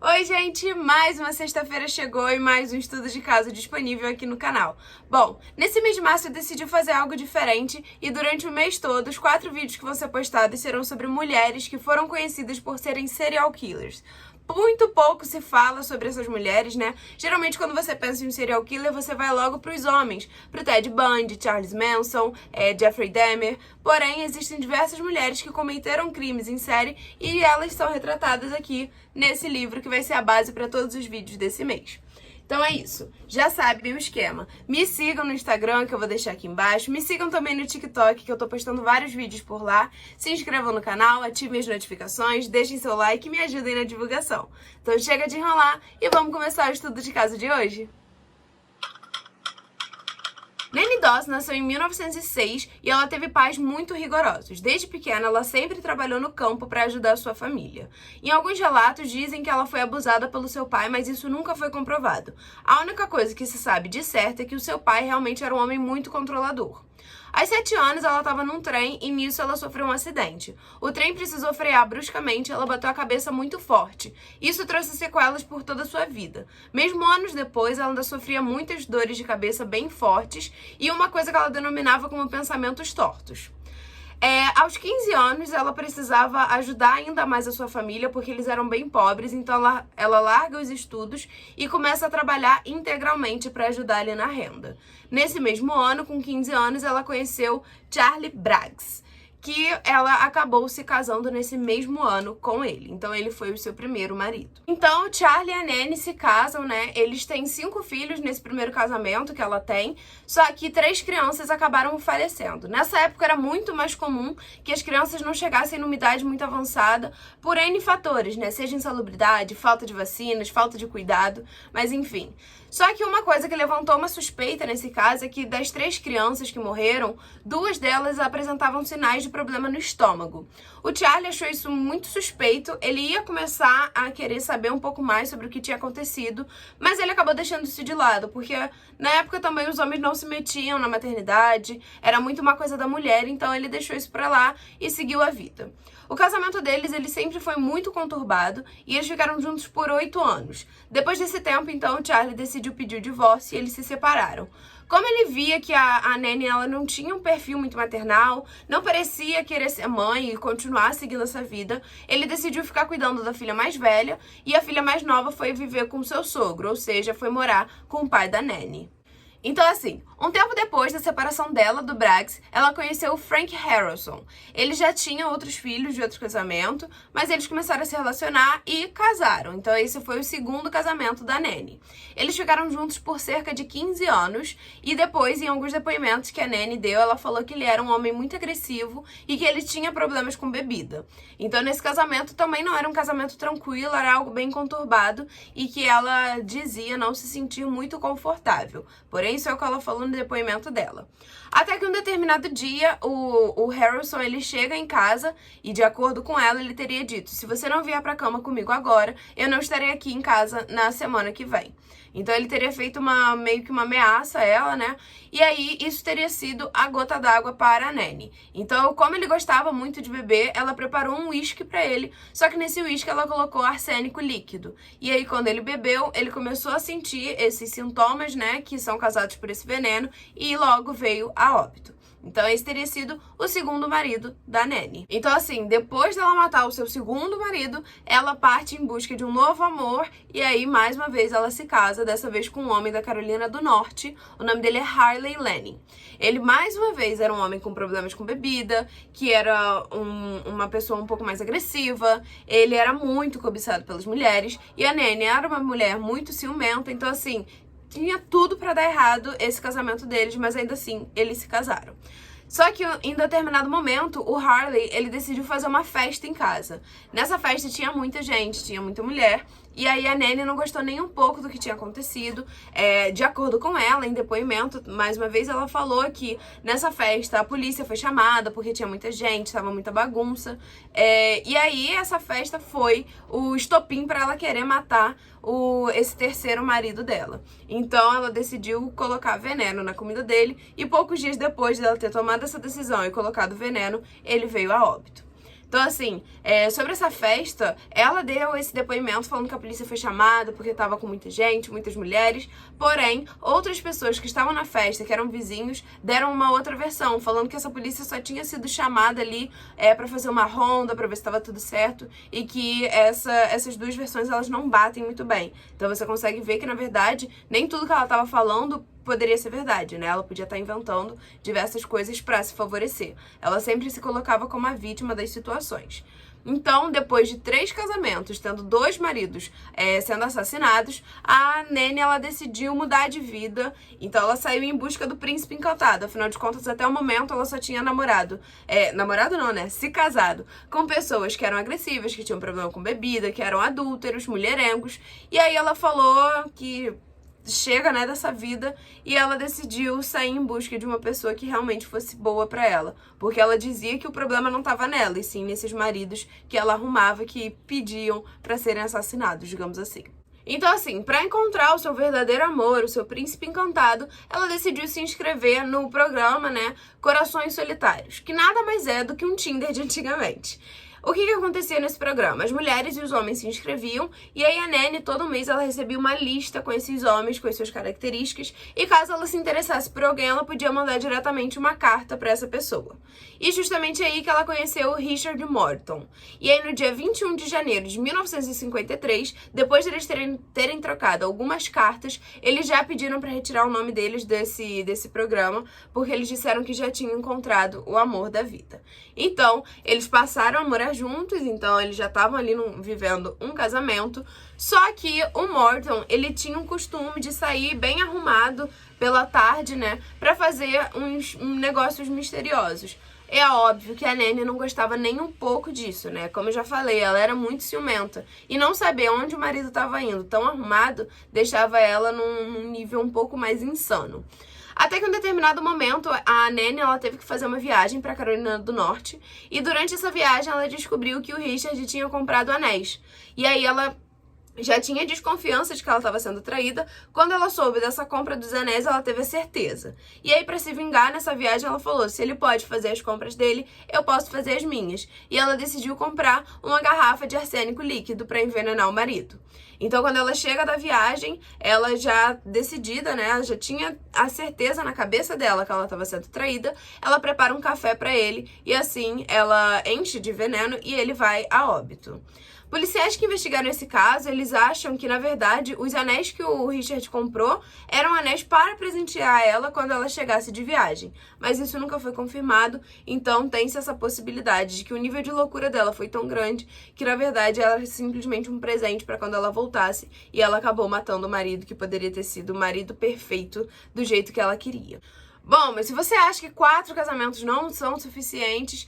Oi, gente! Mais uma sexta-feira chegou e mais um estudo de caso disponível aqui no canal. Bom, nesse mês de março eu decidi fazer algo diferente e durante o mês todo, os 4 vídeos que vão ser postados serão sobre mulheres que foram conhecidas por serem serial killers. Muito pouco se fala sobre essas mulheres, né? Geralmente, quando você pensa em um serial killer, você vai logo pros homens. Pro Ted Bundy, Charles Manson, Jeffrey Dahmer. Porém, existem diversas mulheres que cometeram crimes em série e elas são retratadas aqui nesse livro, que vai ser a base para todos os vídeos desse mês. Então é isso, já sabem o esquema. Me sigam no Instagram, que eu vou deixar aqui embaixo. Me sigam também no TikTok, que eu tô postando vários vídeos por lá. Se inscrevam no canal, ativem as notificações, deixem seu like e me ajudem na divulgação. Então chega de enrolar e vamos começar o estudo de caso de hoje. Nanny Doss nasceu em 1906 e ela teve pais muito rigorosos. Desde pequena, ela sempre trabalhou no campo para ajudar a sua família. Em alguns relatos, dizem que ela foi abusada pelo seu pai, mas isso nunca foi comprovado. A única coisa que se sabe de certo é que o seu pai realmente era um homem muito controlador. Aos 7 anos, ela estava num trem e nisso ela sofreu um acidente. O trem precisou frear bruscamente e ela bateu a cabeça muito forte. Isso trouxe sequelas por toda a sua vida. Mesmo anos depois, ela ainda sofria muitas dores de cabeça bem fortes e uma coisa que ela denominava como pensamentos tortos. Aos 15 anos, ela precisava ajudar ainda mais a sua família, porque eles eram bem pobres, então ela larga os estudos e começa a trabalhar integralmente para ajudar ali na renda. Nesse mesmo ano, com 15 anos, ela conheceu Charlie Braggs, que ela acabou se casando nesse mesmo ano com ele. Então, ele foi o seu primeiro marido. Então, Charlie e a Nanny se casam, né? Eles têm 5 filhos nesse primeiro casamento que ela tem, só que 3 crianças acabaram falecendo. Nessa época, era muito mais comum que as crianças não chegassem numa idade muito avançada por N fatores, né? Seja insalubridade, falta de vacinas, falta de cuidado, mas enfim. Só que uma coisa que levantou uma suspeita nesse caso é que das 3 crianças que morreram, 2 delas apresentavam sinais de problema no estômago. O Charlie achou isso muito suspeito, ele ia começar a querer saber um pouco mais sobre o que tinha acontecido, mas ele acabou deixando isso de lado, porque na época também os homens não se metiam na maternidade, era muito uma coisa da mulher, então ele deixou isso pra lá e seguiu a vida. O casamento deles, ele sempre foi muito conturbado e eles ficaram juntos por 8 anos. Depois desse tempo, então, o Charlie decidiu pedir o divórcio e eles se separaram. Como ele via que a Nanny ela não tinha um perfil muito maternal, não parecia querer ser mãe e continuar seguindo essa vida, ele decidiu ficar cuidando da filha mais velha e a filha mais nova foi viver com seu sogro, ou seja, foi morar com o pai da Nanny. Então, assim, um tempo depois da separação dela do Braggs, ela conheceu o Frank Harrelson. Ele já tinha outros filhos de outro casamento, mas eles começaram a se relacionar e casaram. Então, esse foi o segundo casamento da Nanny. Eles ficaram juntos por cerca de 15 anos e depois, em alguns depoimentos que a Nanny deu, ela falou que ele era um homem muito agressivo e que ele tinha problemas com bebida. Então, nesse casamento também não era um casamento tranquilo, era algo bem conturbado e que ela dizia não se sentir muito confortável. Porém, isso é o que ela falou no depoimento dela. Até que um determinado dia, o Harrelson, ele chega em casa e, de acordo com ela, ele teria dito: se você não vier pra cama comigo agora, eu não estarei aqui em casa na semana que vem. Então, ele teria feito meio que uma ameaça a ela, né? E aí, isso teria sido a gota d'água para a Nanny. Então, como ele gostava muito de beber, ela preparou um uísque pra ele, só que nesse uísque ela colocou arsênico líquido. E aí, quando ele bebeu, ele começou a sentir esses sintomas, né, que são causados por esse veneno, e logo veio a óbito. Então, esse teria sido o segundo marido da Nanny. Então, assim, depois dela matar o seu segundo marido, ela parte em busca de um novo amor e aí, mais uma vez, ela se casa, dessa vez com um homem da Carolina do Norte. O nome dele é Harley Lanning. Ele, mais uma vez, era um homem com problemas com bebida, que era uma pessoa um pouco mais agressiva, ele era muito cobiçado pelas mulheres e a Nanny era uma mulher muito ciumenta, então, assim, tinha tudo pra dar errado esse casamento deles, mas ainda assim, eles se casaram. Só que em determinado momento, o Harley, ele decidiu fazer uma festa em casa. Nessa festa tinha muita gente, tinha muita mulher, e aí a Nanny não gostou nem um pouco do que tinha acontecido. De acordo com ela, em depoimento, mais uma vez ela falou que nessa festa a polícia foi chamada porque tinha muita gente, tava muita bagunça. E aí essa festa foi o estopim para ela querer matar esse terceiro marido dela. Então ela decidiu colocar veneno na comida dele e poucos dias depois dela ter tomado essa decisão e colocado veneno, ele veio a óbito. Então, assim, sobre essa festa, ela deu esse depoimento falando que a polícia foi chamada porque tava com muita gente, muitas mulheres. Porém, outras pessoas que estavam na festa, que eram vizinhos, deram uma outra versão, falando que essa polícia só tinha sido chamada ali pra fazer uma ronda, pra ver se tava tudo certo, e que essas duas versões, elas não batem muito bem. Então você consegue ver que, na verdade, nem tudo que ela tava falando poderia ser verdade, né? Ela podia estar inventando diversas coisas pra se favorecer. Ela sempre se colocava como a vítima das situações. Então, depois de 3 casamentos, tendo 2 maridos sendo assassinados, a Nene, ela decidiu mudar de vida. Então, ela saiu em busca do príncipe encantado. Afinal de contas, até o momento, ela só tinha namorado. Namorado não, né? Se casado com pessoas que eram agressivas, que tinham problema com bebida, que eram adúlteros, mulherengos. E aí ela falou que chega, né, dessa vida, e ela decidiu sair em busca de uma pessoa que realmente fosse boa pra ela, porque ela dizia que o problema não tava nela, e sim nesses maridos que ela arrumava, que pediam pra serem assassinados, digamos assim. Então, assim, pra encontrar o seu verdadeiro amor, o seu príncipe encantado, ela decidiu se inscrever no programa, né, Corações Solitários, que nada mais é do que um Tinder de antigamente. O que acontecia nesse programa? As mulheres e os homens se inscreviam, e aí a Nene, todo mês, ela recebia uma lista com esses homens, com as suas características, e caso ela se interessasse por alguém, ela podia mandar diretamente uma carta pra essa pessoa. E justamente aí que ela conheceu o Richard Morton. E aí no dia 21 de janeiro de 1953, depois de eles terem trocado algumas cartas, eles já pediram pra retirar o nome deles desse programa, porque eles disseram que já tinham encontrado o amor da vida. Então, eles passaram a morar juntos, então eles já estavam ali vivendo um casamento. Só que o Morton, ele tinha um costume de sair bem arrumado pela tarde, né, pra fazer uns negócios misteriosos. É óbvio que a Nene não gostava nem um pouco disso, né? Como eu já falei, ela era muito ciumenta. E não saber onde o marido estava indo tão arrumado deixava ela num nível um pouco mais insano. Até que em um determinado momento, a Nene, ela teve que fazer uma viagem para Carolina do Norte. E durante essa viagem, ela descobriu que o Richard tinha comprado anéis. E aí ela já tinha desconfiança de que ela estava sendo traída. Quando ela soube dessa compra dos anéis, ela teve a certeza. E aí, para se vingar nessa viagem, ela falou: se ele pode fazer as compras dele, eu posso fazer as minhas. E ela decidiu comprar uma garrafa de arsênico líquido para envenenar o marido. Então, quando ela chega da viagem, ela já decidida, né? Ela já tinha a certeza na cabeça dela que ela estava sendo traída. Ela prepara um café para ele e assim ela enche de veneno e ele vai a óbito. Policiais que investigaram esse caso, eles acham que, na verdade, os anéis que o Richard comprou eram anéis para presentear ela quando ela chegasse de viagem. Mas isso nunca foi confirmado, então tem-se essa possibilidade de que o nível de loucura dela foi tão grande que, na verdade, ela era simplesmente um presente para quando ela voltasse e ela acabou matando o marido, que poderia ter sido o marido perfeito do jeito que ela queria. Bom, mas se você acha que 4 casamentos não são suficientes,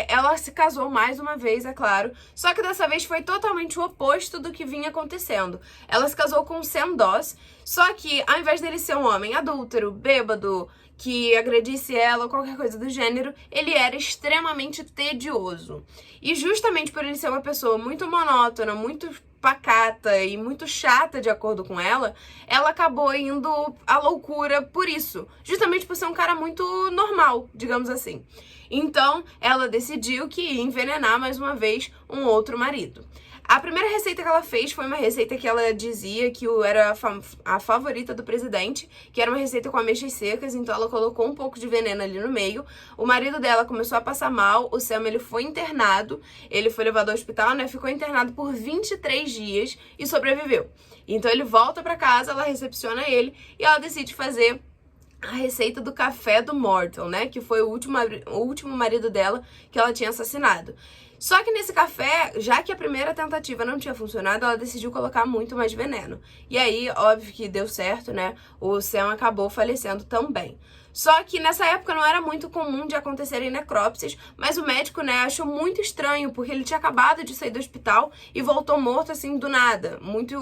ela se casou mais uma vez, é claro. Só que dessa vez foi totalmente o oposto do que vinha acontecendo. Ela se casou com Sam Doss, só que ao invés dele ser um homem adúltero, bêbado, que agredisse ela ou qualquer coisa do gênero, ele era extremamente tedioso. E justamente por ele ser uma pessoa muito monótona, muito pacata e muito chata de acordo com ela, ela acabou indo à loucura por isso, justamente por ser um cara muito normal, digamos assim. Então, ela decidiu que ia envenenar mais uma vez um outro marido. A primeira receita que ela fez foi uma receita que ela dizia que era a favorita do presidente, que era uma receita com ameixas secas, então ela colocou um pouco de veneno ali no meio. O marido dela começou a passar mal, o Sam, ele foi internado, ele foi levado ao hospital, né, ficou internado por 23 dias e sobreviveu. Então ele volta pra casa, ela recepciona ele e ela decide fazer a receita do café do Morton, né, que foi o último marido dela que ela tinha assassinado. Só que nesse café, já que a primeira tentativa não tinha funcionado, ela decidiu colocar muito mais veneno. E aí, óbvio que deu certo, né? O Sam acabou falecendo também. Só que nessa época não era muito comum de acontecerem necrópsias, mas o médico, né, achou muito estranho, porque ele tinha acabado de sair do hospital e voltou morto assim do nada. Muito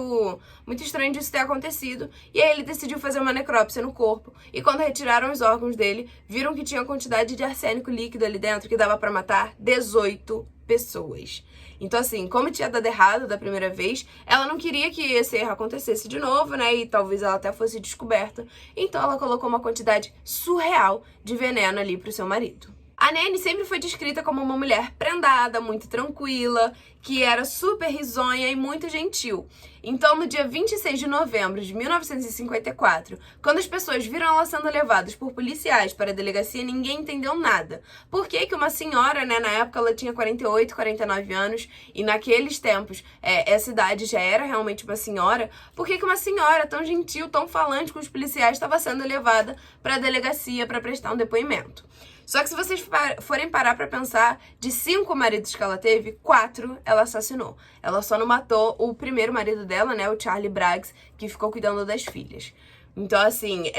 estranho disso ter acontecido. E aí ele decidiu fazer uma necrópsia no corpo. E quando retiraram os órgãos dele, viram que tinha quantidade de arsênico líquido ali dentro que dava pra matar 18 pessoas. Então, assim, como tinha dado errado da primeira vez, ela não queria que esse erro acontecesse de novo, né? E talvez ela até fosse descoberta. Então, ela colocou uma quantidade surreal de veneno ali pro seu marido. A Nanny sempre foi descrita como uma mulher prendada, muito tranquila, que era super risonha e muito gentil. Então, no dia 26 de novembro de 1954, quando as pessoas viram ela sendo levadas por policiais para a delegacia, ninguém entendeu nada. Por que que uma senhora, né, na época ela tinha 48, 49 anos, e naqueles tempos essa idade já era realmente uma senhora, por que que uma senhora tão gentil, tão falante com os policiais estava sendo levada para a delegacia para prestar um depoimento? Só que se vocês forem parar pra pensar, de 5 maridos que ela teve, 4 ela assassinou. Ela só não matou o primeiro marido dela, né, o Charlie Braggs, que ficou cuidando das filhas. Então, assim,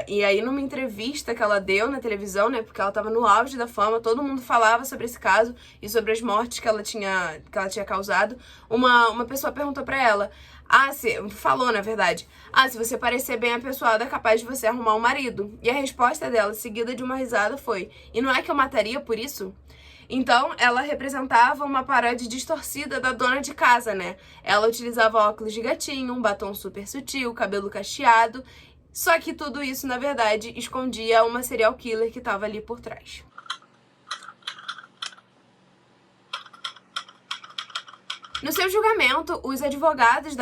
e aí numa entrevista que ela deu na televisão, né, porque ela tava no auge da fama, todo mundo falava sobre esse caso e sobre as mortes que ela tinha causado, uma pessoa perguntou pra ela, falou, na verdade, se você parecer bem apessoada, é capaz de você arrumar um marido. E a resposta dela, seguida de uma risada, foi, e não é que eu mataria por isso? Então, ela representava uma paródia distorcida da dona de casa, né? Ela utilizava óculos de gatinho, um batom super sutil, cabelo cacheado, só que tudo isso, na verdade, escondia uma serial killer que estava ali por trás. No seu julgamento, os advogados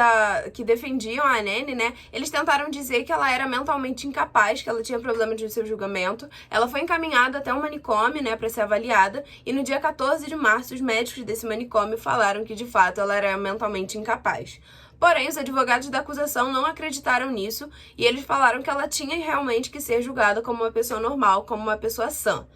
que defendiam a Nanny, né, eles tentaram dizer que ela era mentalmente incapaz, que ela tinha problemas no seu julgamento. Ela foi encaminhada até um manicômio, né, para ser avaliada, e no dia 14 de março, os médicos desse manicômio falaram que, de fato, ela era mentalmente incapaz. Porém, os advogados da acusação não acreditaram nisso, e eles falaram que ela tinha realmente que ser julgada como uma pessoa normal, como uma pessoa sã.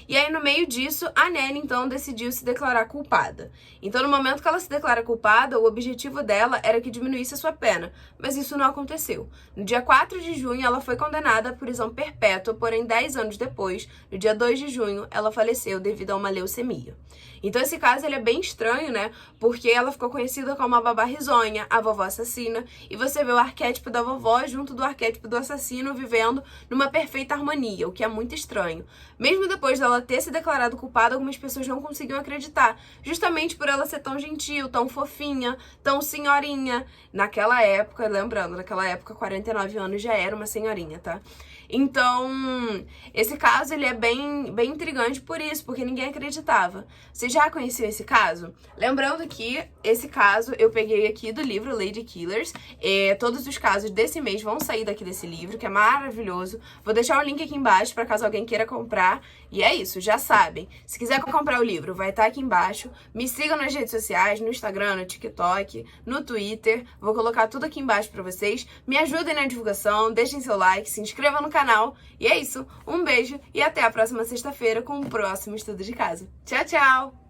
E aí, no meio disso, a Nanny, então, decidiu se declarar culpada. Então, no momento que ela se declara culpada, o objetivo dela era que diminuísse a sua pena, mas isso não aconteceu. No dia 4 de junho, ela foi condenada à prisão perpétua, porém, 10 anos depois, no dia 2 de junho, ela faleceu devido a uma leucemia. Então, esse caso, ele é bem estranho, né? Porque ela ficou conhecida como a babá risonha, a vovó assassina, e você vê o arquétipo da vovó junto do arquétipo do assassino vivendo numa perfeita harmonia, o que é muito estranho. Mesmo depois dela ter se declarado culpada, algumas pessoas não conseguiam acreditar, justamente por ela ser tão gentil, tão fofinha, tão senhorinha. Naquela época, lembrando, naquela época, 49 anos já era uma senhorinha, tá? Então, esse caso, ele é bem intrigante por isso, porque ninguém acreditava. Você já conheceu esse caso? Lembrando que esse caso eu peguei aqui do livro Lady Killers. Todos os casos desse mês vão sair daqui desse livro, que é maravilhoso. Vou deixar o link aqui embaixo para caso alguém queira comprar. E é isso, já sabem. Se quiser comprar o livro, vai estar aqui embaixo. Me sigam nas redes sociais, no Instagram, no TikTok, no Twitter. Vou colocar tudo aqui embaixo para vocês. Me ajudem na divulgação, deixem seu like, se inscrevam no canal. E é isso, um beijo e até a próxima sexta-feira com o próximo estudo de casa. Tchau, tchau!